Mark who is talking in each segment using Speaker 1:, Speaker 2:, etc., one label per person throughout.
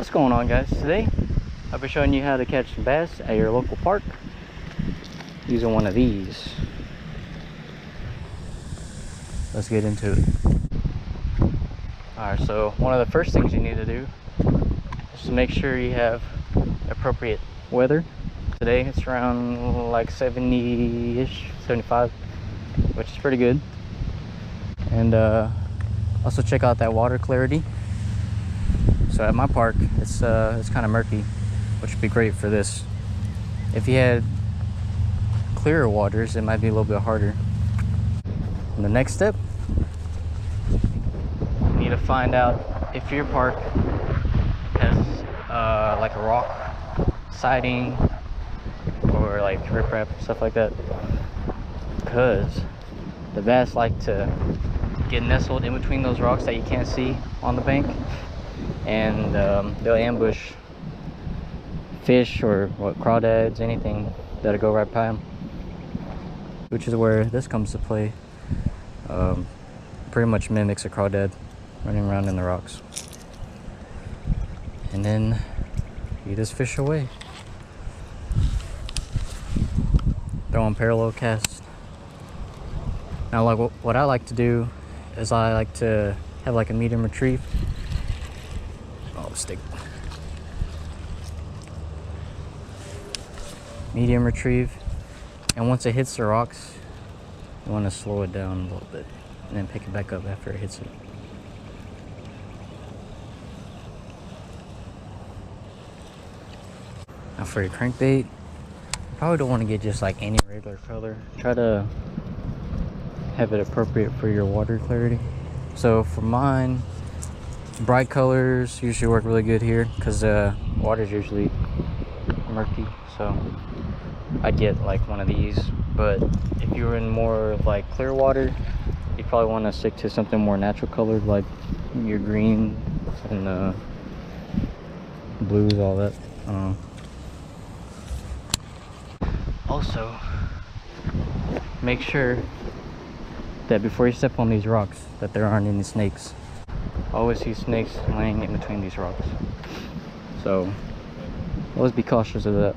Speaker 1: What's going on, guys? Today I'll be showing you how to catch some bass at your local park using one of these. Let's get into it. Alright, so one of the first things you need to do is to make sure you have appropriate weather. Today it's around like 70-ish, 75, which is pretty good. And also check out that water clarity. So at my park, it's kind of murky, which would be great for this. If you had clearer waters, it might be a little bit harder. And the next step, you need to find out if your park has like a rock siding or like riprap, stuff like that, because the bass like to get nestled in between those rocks that you can't see on the bank, and they'll ambush fish or crawdads, anything that'll go right by them, which is where this comes to play. Pretty much mimics a crawdad running around in the rocks, and then you just fish away. Throw on parallel casts. Now, like what I like to do is I like to have like a medium retrieve. Oh, stick. Medium retrieve, and once it hits the rocks, you want to slow it down a little bit and then pick it back up after it hits it. Now for your crankbait, you probably don't want to get just like any regular color. Try to have it appropriate for your water clarity. So for mine, bright colors usually work really good here because water's usually murky, so I'd get like one of these. But if you were in more of like clear water, you probably want to stick to something more natural colored, like your green and blues, all that. Also, make sure that before you step on these rocks that there aren't any snakes. I always see snakes laying in between these rocks, so always be cautious of that.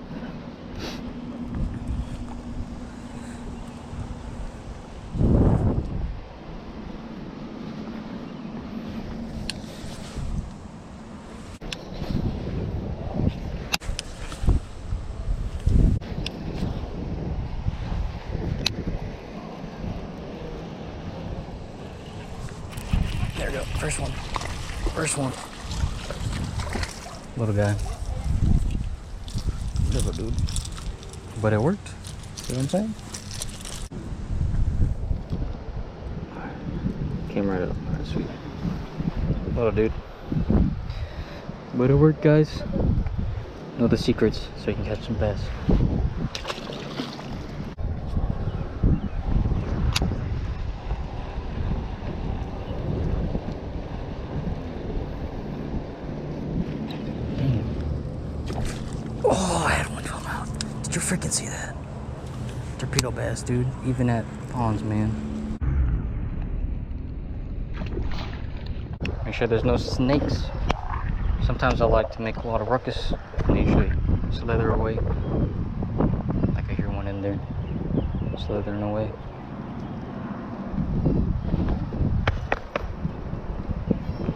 Speaker 1: There we go. First one. First one. Little guy. Little dude. But it worked. See what I'm saying? Came right up. Alright, sweet. Little dude. But it worked, guys. Know the secrets so you can catch some bass. Oh, I had one come out. Did you freaking see that? Torpedo bass, dude. Even at ponds, man. Make sure there's no snakes. Sometimes I like to make a lot of ruckus and they usually slither away. Like I hear one in there slithering away.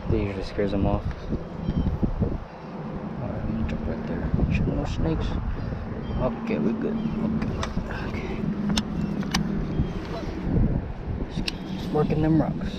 Speaker 1: That usually scares them off. Right there. Sure, no snakes. Okay, we're good. Okay. Just working them rocks.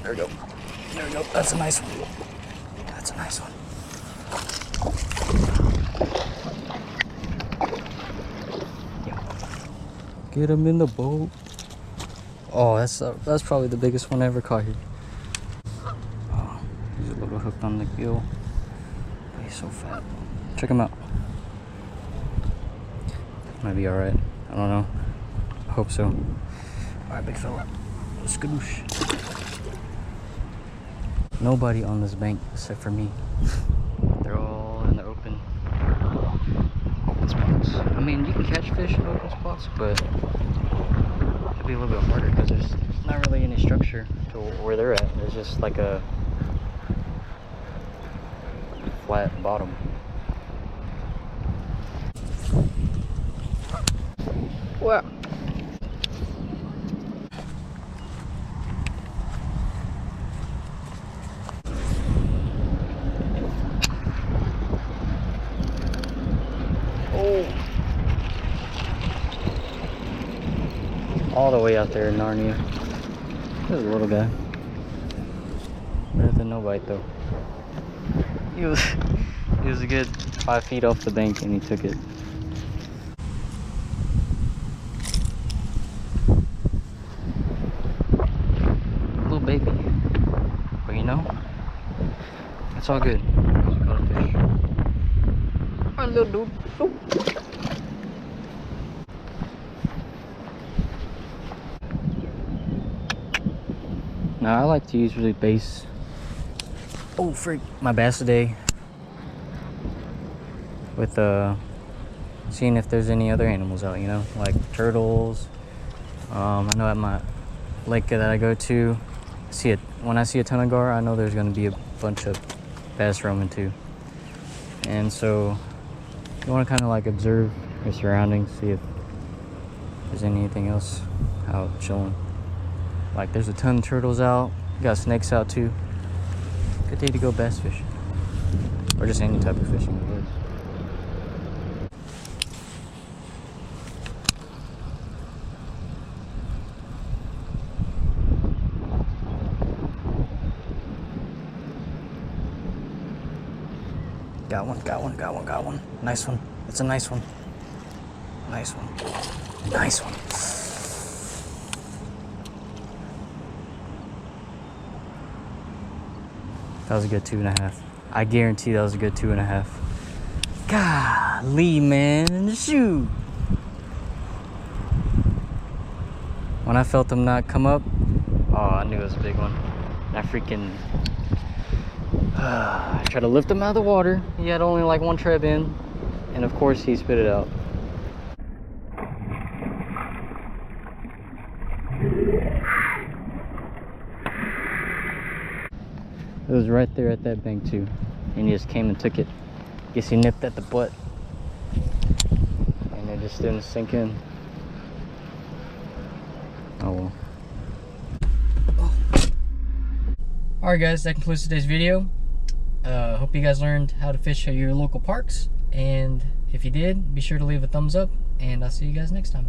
Speaker 1: There we go. There we go. That's a nice one. That's a nice one. Yeah. Get him in the boat. Oh, that's probably the biggest one I ever caught here. Oh, he's a little hooked on the gill. He's so fat. Check him out. Might be alright. I don't know. I hope so. Alright, big fella. Skadoosh. Nobody on this bank except for me. They're all in the open spots. I mean, you can catch fish in open spots, but it'd be a little bit harder because there's not really any structure to where they're at. There's just like a flat bottom. Wow. Oh. All the way out there in Narnia. There's a little guy. Better than no bite though. He was a good 5 feet off the bank and he took it. Little baby. But you know, it's all good. Caught a fish. Alright, little dude. Ooh. Now I like to usually base, oh freak, my bass today with seeing if there's any other animals out, you know, like turtles. I know at my lake that I go to, when I see a ton of gar, I know there's going to be a bunch of bass roaming too. And so you want to kind of like observe your surroundings, see if there's anything else out chilling. Like there's a ton of turtles out, got snakes out too. Good day to go bass fishing, or just any type of fishing it is. Got one. Nice one. It's a nice one. Nice one. Nice one. That was a good 2.5. I guarantee that was a good 2.5. Golly, man. Shoot. When I felt them not come up, oh, I knew it was a big one. And I freaking... I tried to lift him out of the water. He had only like one treb in. And of course, he spit it out. It was right there at that bank too, and he just came and took it. Guess he nipped at the butt, and it just didn't sink in. Oh well. Alright guys, that concludes today's video. Hope you guys learned how to fish at your local parks, and if you did, be sure to leave a thumbs up, and I'll see you guys next time.